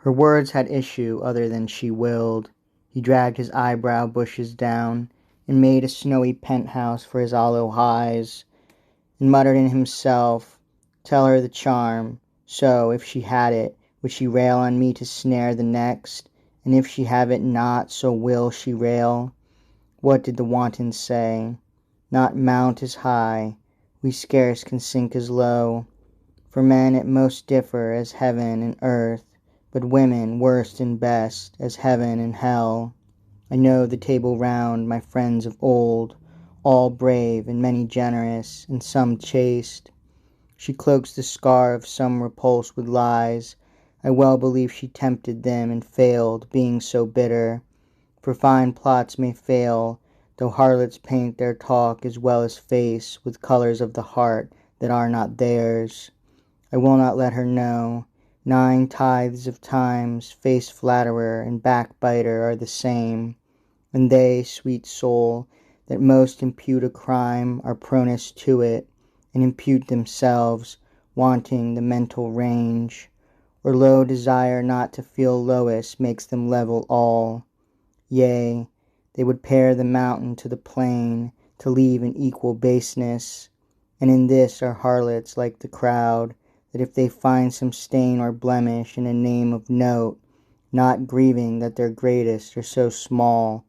Her words had issue other than she willed. He dragged his eyebrow bushes down, and made a snowy penthouse for his hollow eyes, and muttered in himself, "Tell her the charm, so, if she had it, would she rail on me to snare the next? And if she have it not, so will she rail." What did the wanton say? Not mount as high, we scarce can sink as low. For men at most differ as heaven and earth, but women worst and best as heaven and hell. I know the Table Round, my friends of old, all brave and many generous, and some chaste. She cloaks the scar of some repulse with lies. I well believe she tempted them and failed, being so bitter. For fine plots may fail, though harlots paint their talk as well as face with colours of the heart that are not theirs. I will not let her know. 9 tithes of times face flatterer and backbiter are the same, and they, sweet soul, that most impute a crime are pronest to it, and impute themselves, wanting the mental range, or low desire not to feel lowest makes them level all. Yea, they would pare the mountain to the plain, to leave an equal baseness, and in this are harlots like the crowd, that if they find some stain or blemish in a name of note, not grieving that their greatest are so small,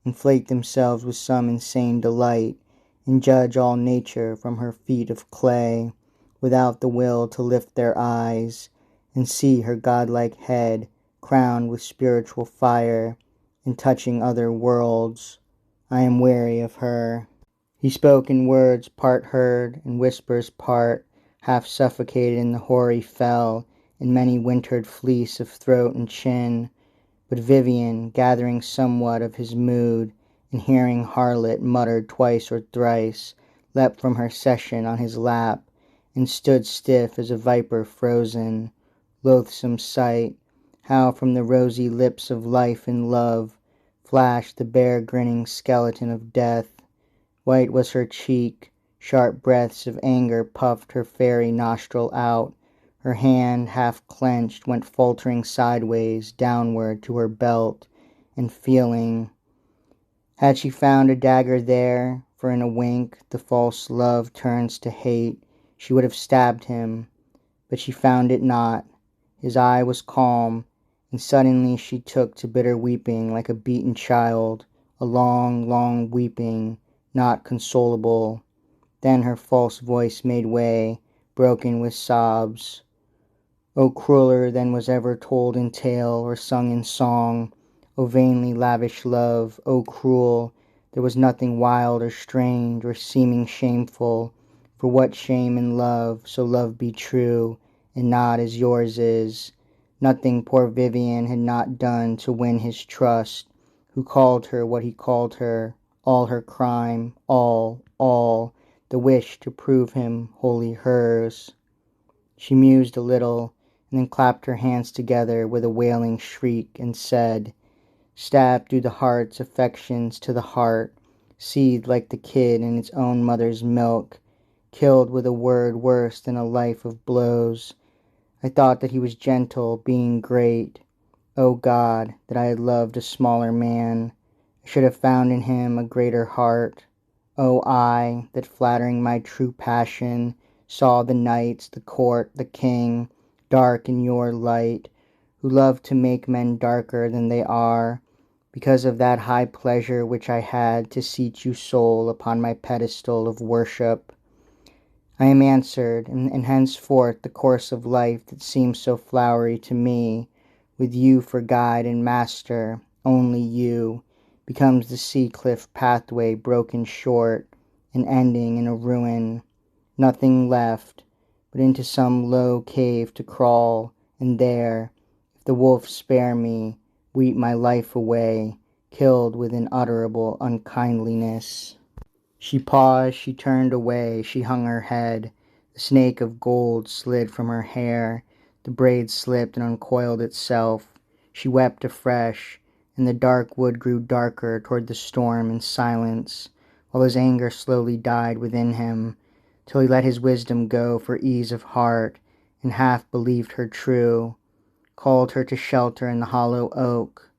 inflate themselves with some insane delight, and judge all nature from her feet of clay, without the will to lift their eyes, and see her godlike head crowned with spiritual fire, and touching other worlds. I am weary of her. He spoke in words part heard, and whispers part, half suffocated in the hoary fell, in many wintered fleece of throat and chin. But Vivien, gathering somewhat of his mood, and hearing harlot muttered twice or thrice, leapt from her session on his lap, and stood stiff as a viper frozen. Loathsome sight! How from the rosy lips of life and love flashed the bare grinning skeleton of death. White was her cheek, sharp breaths of anger puffed her fairy nostril out, her hand, half clenched, went faltering sideways, downward to her belt, and feeling. Had she found a dagger there, for in a wink the false love turns to hate, she would have stabbed him, but she found it not. His eye was calm, and suddenly she took to bitter weeping like a beaten child, a long, long weeping, not consolable. Then her false voice made way, broken with sobs. O crueller than was ever told in tale or sung in song, O vainly lavish love, O cruel, there was nothing wild or strange or seeming shameful, for what shame in love, so love be true, and not as yours is. Nothing poor Vivien had not done to win his trust, who called her what he called her, all her crime, all, the wish to prove him wholly hers. She mused a little, and then clapped her hands together with a wailing shriek, and said, "Stabbed through the heart's affections to the heart, seethed like the kid in its own mother's milk, killed with a word worse than a life of blows. I thought that he was gentle, being great. O God, that I had loved a smaller man. I should have found in him a greater heart. O I, that flattering my true passion, saw the knights, the court, the king, dark in your light, who love to make men darker than they are, because of that high pleasure which I had to seat you sole upon my pedestal of worship. I am answered, and henceforth the course of life that seems so flowery to me, with you for guide and master, only you, becomes the sea-cliff pathway broken short, and ending in a ruin, nothing left, but into some low cave to crawl, and there, if the wolf spare me, weep my life away, killed with unutterable unkindliness." She paused, she turned away, she hung her head. The snake of gold slid from her hair, the braid slipped and uncoiled itself. She wept afresh, and the dark wood grew darker toward the storm and silence, while his anger slowly died within him, till he let his wisdom go for ease of heart, and half believed her true. called her to shelter in the hollow oak,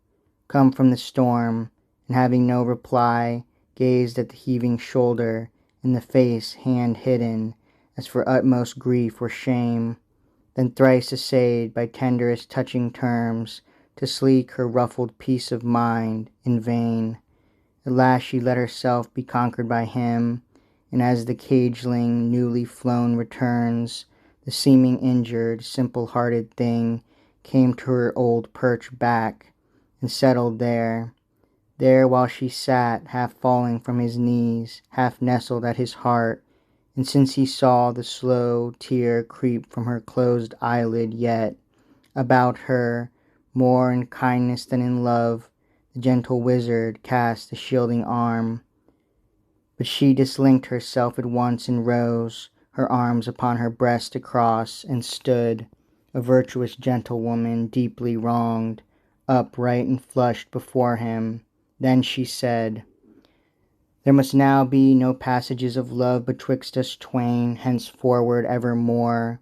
come from the storm, and having no reply, gazed at the heaving shoulder, and the face hand hidden, as for utmost grief or shame. Then thrice essayed by tenderest touching terms to sleek her ruffled peace of mind, in vain. At last she let herself be conquered by him, and as the cageling newly flown returns, the seeming injured, simple-hearted thing came to her old perch back, and settled there while she sat, half falling from his knees, half nestled at his heart. And since he saw the slow tear creep from her closed eyelid, yet about her, more in kindness than in love, the gentle wizard cast a shielding arm. But she dislinked herself at once and rose, her arms upon her breast across, and stood, a virtuous gentlewoman deeply wronged, upright and flushed before him. Then she said, "There must now be no passages of love betwixt us twain, henceforward evermore.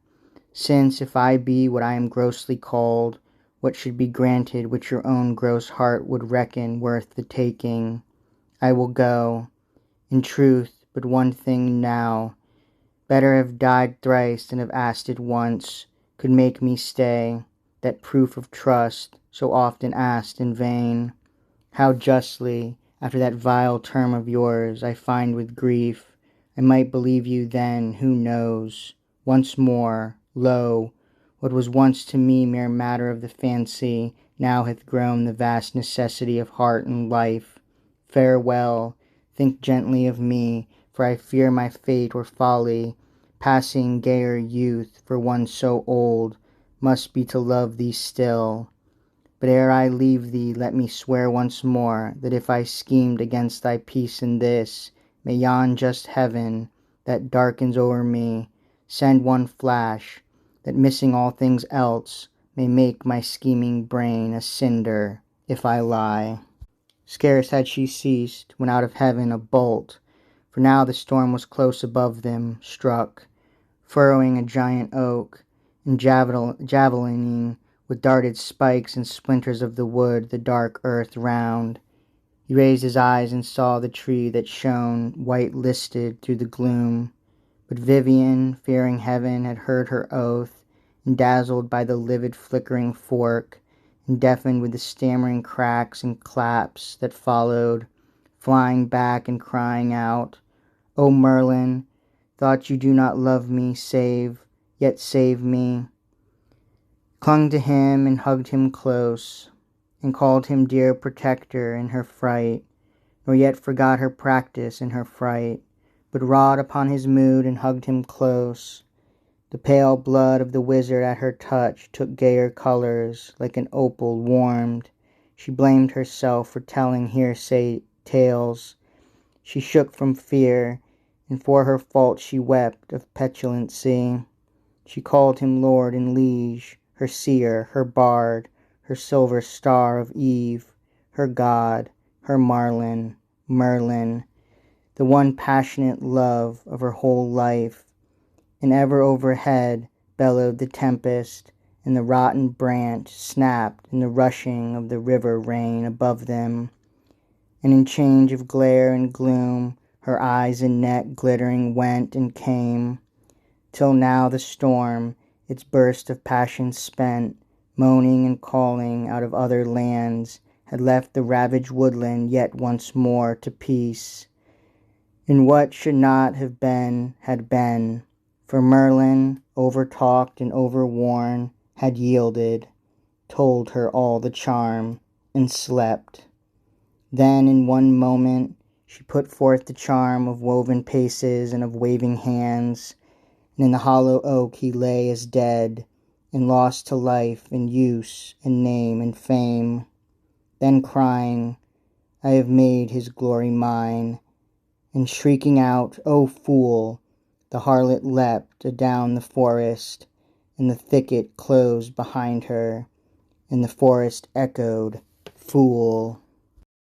Since, if I be what I am grossly called, what should be granted which your own gross heart would reckon worth the taking? I will go. In truth, but one thing now, better have died thrice than have asked it once, could make me stay, that proof of trust, so often asked in vain. How justly, after that vile term of yours, I find with grief, I might believe you then, who knows? Once more, lo, what was once to me mere matter of the fancy, now hath grown the vast necessity of heart and life. Farewell, think gently of me, for I fear my fate or folly, passing gayer youth, for one so old, must be to love thee still. But ere I leave thee, let me swear once more, that if I schemed against thy peace in this, may yon just heaven, that darkens o'er me, send one flash, that missing all things else, may make my scheming brain a cinder, if I lie." Scarce had she ceased, when out of heaven a bolt, for now the storm was close above them, struck, furrowing a giant oak, and javelining with darted spikes and splinters of the wood the dark earth round. He raised his eyes and saw the tree that shone white-listed through the gloom. But Vivien, fearing heaven, had heard her oath, and dazzled by the livid flickering fork, and deafened with the stammering cracks and claps that followed, flying back and crying out, "O Merlin, thought you do not love me, yet save me," clung to him and hugged him close, and called him dear protector in her fright, nor yet forgot her practice in her fright, but wrought upon his mood and hugged him close. The pale blood of the wizard at her touch took gayer colors, like an opal warmed. She blamed herself for telling hearsay tales. She shook from fear, and for her fault she wept of petulancy. She called him lord and liege, her seer, her bard, her silver star of eve, her god, her Merlin, the one passionate love of her whole life. And ever overhead bellowed the tempest, and the rotten branch snapped in the rushing of the river rain above them. And in change of glare and gloom, her eyes and neck glittering went and came, till now the storm, its burst of passion spent, moaning and calling out of other lands, had left the ravaged woodland yet once more to peace. And what should not have been had been, for Merlin, overtalked and overworn, had yielded, told her all the charm, and slept. Then in one moment she put forth the charm of woven paces and of waving hands, and in the hollow oak he lay as dead, and lost to life and use and name and fame. Then crying, "I have made his glory mine," and shrieking out, "O fool!" the harlot leapt adown the forest, and the thicket closed behind her, and the forest echoed, "Fool!"